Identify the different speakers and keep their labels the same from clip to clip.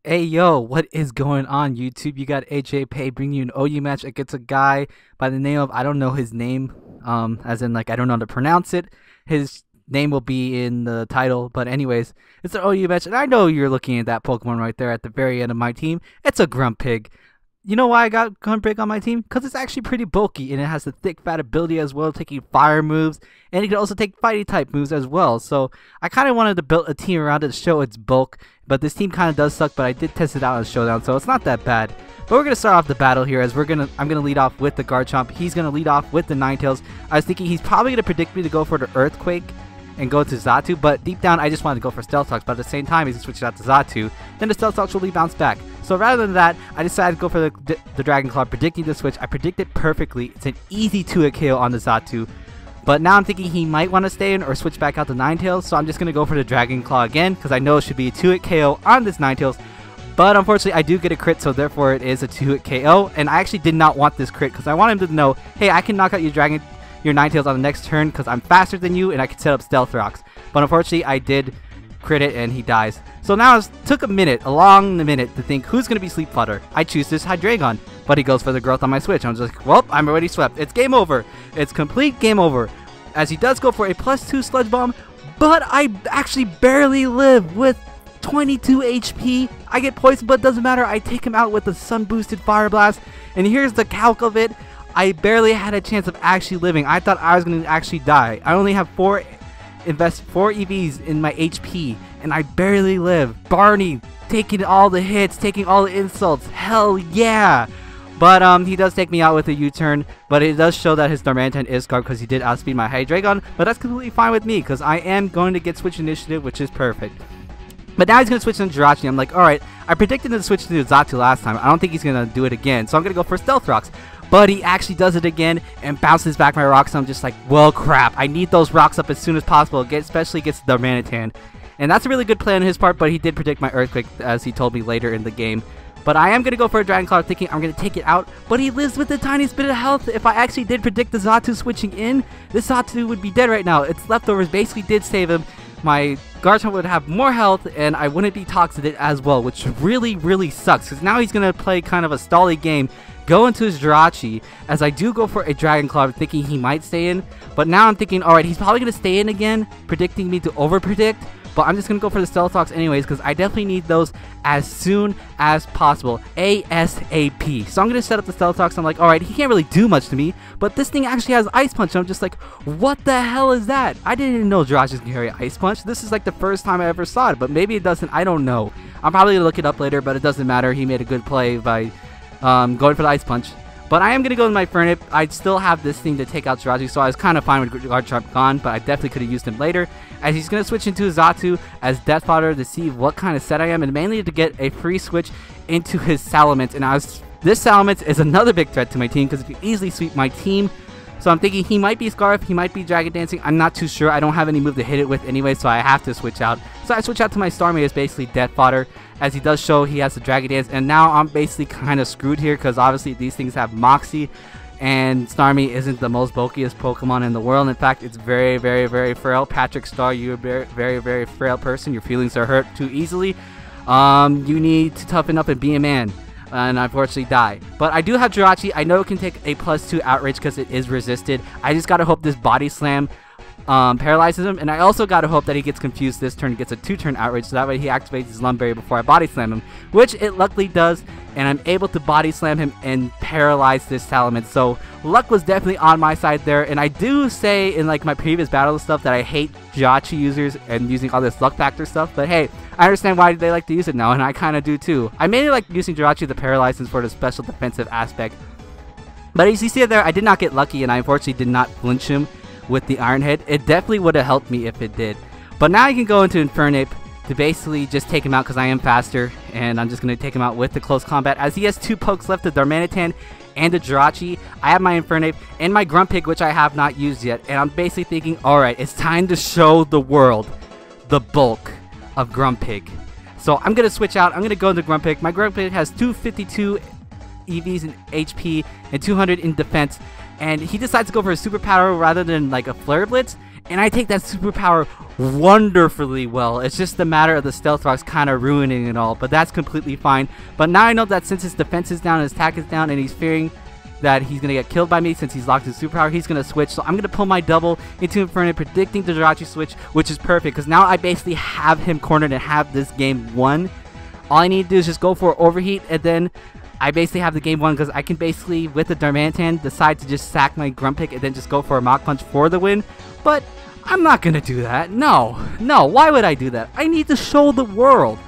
Speaker 1: Hey yo, what is going on YouTube? You got AJ Pay bringing you an OU match against a guy by the name of, I don't know his name, as in like I don't know how to pronounce it. His name will be in the title, but anyways, it's an OU match, and I know you're looking at that Pokemon right there at the very end of my team. It's a Grumpig. You know why I got Grumpig on my team? Because it's actually pretty bulky, and it has the thick fat ability as well, taking fire moves, and it can also take fighting type moves as well. So I kind of wanted to build a team around it to show its bulk, but this team kind of does suck, but I did test it out in Showdown, so it's not that bad. But we're going to start off the battle here, as I'm going to lead off with the Garchomp. He's going to lead off with the Ninetales. I was thinking he's probably going to predict me to go for the Earthquake and go to Xatu, but deep down I just wanted to go for Stealth Talks, but at the same time he's switched out to Xatu, then the Stealth Talks will bounce back. So rather than that, I decided to go for the Dragon Claw, predicting the switch. I predicted perfectly. It's an easy 2-hit KO on the Xatu, but now I'm thinking he might want to stay in or switch back out to Ninetales, so I'm just going to go for the Dragon Claw again, because I know it should be a 2-hit KO on this Ninetales. But unfortunately, I do get a crit, so therefore it is a 2-hit KO, and I actually did not want this crit, because I want him to know, hey, I can knock out your Ninetales on the next turn because I'm faster than you and I can set up Stealth Rocks. But unfortunately, I did crit it and he dies. So now it took a long minute to think who's going to be Sleep Fodder. I choose this Hydreigon, but he goes for the growth on my switch. I'm just like, well, I'm already swept. It's game over. It's complete game over. As he does go for a +2 Sludge Bomb, but I actually barely live with 22 HP. I get poisoned, but it doesn't matter. I take him out with the Sun Boosted Fire Blast. And here's the calc of it. I barely had a chance of actually living. I thought I was going to actually die. I only have 4 EVs in my HP, and I barely live. Barney taking all the hits, taking all the insults. Hell yeah! But he does take me out with a U-turn, but it does show that his Darmanitan is scarred because he did outspeed my Hydreigon, but that's completely fine with me because I am going to get Switch Initiative, which is perfect. But now he's going to switch to Jirachi. I'm like, alright, I predicted him to switch to Xatu last time. I don't think he's going to do it again, so I'm going to go for Stealth Rocks. But he actually does it again and bounces back my rocks. So I'm just like, well, crap. I need those rocks up as soon as possible, especially against the Darmanitan. And that's a really good play on his part, but he did predict my Earthquake, as he told me later in the game. But I am going to go for a Dragon Claw, thinking I'm going to take it out. But he lives with the tiniest bit of health. If I actually did predict the Xatu switching in, this Xatu would be dead right now. Its leftovers basically did save him. My Garchomp would have more health, and I wouldn't be toxic as well, which really, really sucks. Because now he's going to play kind of a stally game, go into his Jirachi, as I do go for a Dragon Claw, thinking he might stay in. But now I'm thinking, alright, he's probably going to stay in again, predicting me to over-predict. But I'm just going to go for the Stealth Talks anyways, because I definitely need those as soon as possible. ASAP. So I'm going to set up the Stealth Talks. I'm like, alright, he can't really do much to me, but this thing actually has Ice Punch. And I'm just like, what the hell is that? I didn't even know Jirachi can carry Ice Punch. This is like the first time I ever saw it, but maybe it doesn't. I don't know. I'm probably going to look it up later, but it doesn't matter. He made a good play by going for the Ice Punch. But I am going to go with my Furnip. I still have this thing to take out Jirachi, so I was kind of fine with Garchomp gone, but I definitely could have used him later. As he's going to switch into Xatu as Death Fodder to see what kind of set I am, and mainly to get a free switch into his Salamence. And this Salamence is another big threat to my team, because it can easily sweep my team. So I'm thinking he might be Scarf, he might be Dragon Dancing. I'm not too sure. I don't have any move to hit it with anyway, so I have to switch out. So I switch out to my Starmie as basically Death Fodder, as he does show he has the Dragon Dance. And now I'm basically kind of screwed here, because obviously these things have Moxie, and Starmie isn't the most bulkiest Pokemon in the world. In fact, it's very, very, very frail. Patrick Star, you're a very, very, very frail person. Your feelings are hurt too easily. You need to toughen up and be a man, and unfortunately die. But I do have Jirachi. I know it can take a +2 Outrage because it is resisted. I just gotta hope this Body Slam paralyzes him, and I also gotta hope that he gets confused this turn, gets a 2-turn Outrage, so that way he activates his Lumberry before I Body Slam him, which it luckily does, and I'm able to Body Slam him and paralyze this Salamence. So luck was definitely on my side there, and I do say in like my previous battle stuff that I hate Jirachi users and using all this luck factor stuff, but hey, I understand why they like to use it now, and I kind of do too. I mainly like using Jirachi the Paralyzers for the special defensive aspect. But as you see there, I did not get lucky, and I unfortunately did not flinch him with the Iron Head. It definitely would have helped me if it did. But now I can go into Infernape to basically just take him out, because I am faster, and I'm just going to take him out with the close combat, as he has 2 pokes left, the Darmanitan and the Jirachi. I have my Infernape and my Grumpig, which I have not used yet, and I'm basically thinking, alright, it's time to show the world the bulk of Grumpig. So I'm going to switch out. I'm going to go into Grumpig. My Grumpig has 252 EVs in HP and 200 in defense, and he decides to go for a superpower rather than like a Flare Blitz, and I take that superpower wonderfully well. It's just a matter of the stealth rocks kind of ruining it all, but that's completely fine. But now I know that since his defense is down and his attack is down, and he's fearing that he's going to get killed by me since he's locked his superpower, he's going to switch. So I'm going to pull my double into Inferno, predicting the Jirachi switch, which is perfect because now I basically have him cornered and have this game won. All I need to do is just go for overheat, and then I basically have the game won because I can basically, with the Darmanitan, decide to just sack my Grumpig and then just go for a Mach Punch for the win. But I'm not going to do that. No, why would I do that? I need to show the world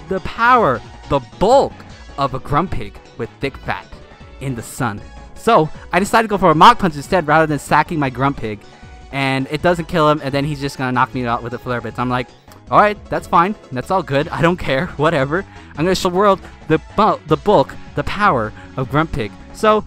Speaker 1: the power, the bulk of a Grumpig with thick fat in the sun. So I decided to go for a Mach Punch instead rather than sacking my Grumpig. And it doesn't kill him, and then he's just going to knock me out with a VVodebitz. I'm like, alright, that's fine. That's all good. I don't care. Whatever. I'm going to show the world the bulk, the power of Grumpig. So,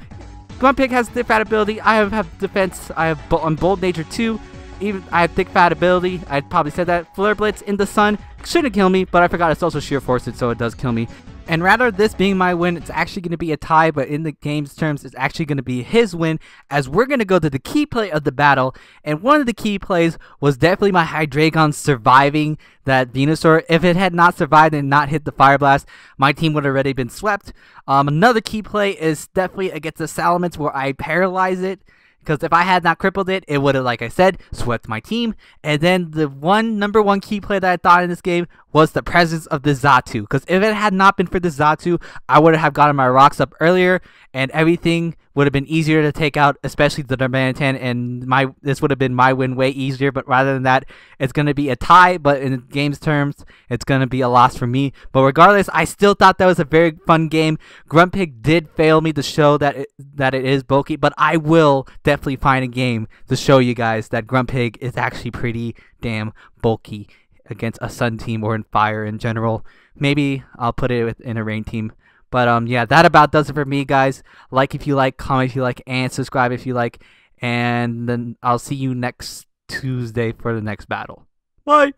Speaker 1: Grumpig has thick fat ability. I have defense. I'm bold nature too. Even I have thick fat ability. I probably said that. VVodebitz in the sun shouldn't kill me, but I forgot it's also sheer force, so it does kill me. And rather this being my win, it's actually going to be a tie, but in the game's terms, it's actually going to be his win, as we're going to go to the key play of the battle. And one of the key plays was definitely my Hydreigon surviving that Venusaur. If it had not survived and not hit the Fire Blast, my team would have already been swept. Another key play is definitely against the Salamence, where I paralyze it. Because if I had not crippled it, it would have, like I said, swept my team. And then the number one key play that I thought in this game was the presence of the Xatu. Because if it had not been for the Xatu, I would have gotten my rocks up earlier, and everything would have been easier to take out, especially the Darmanitan, and this would have been my win way easier. But rather than that, it's going to be a tie, but in the game's terms, it's going to be a loss for me. But regardless, I still thought that was a very fun game. Grumpig did fail me to show that it is bulky, but I will definitely find a game to show you guys that Grumpig is actually pretty damn bulky against a sun team or in fire in general. Maybe I'll put it in a rain team. But yeah, that about does it for me, guys. Like if you like, comment if you like, and subscribe if you like. And then I'll see you next Tuesday for the next battle. Bye!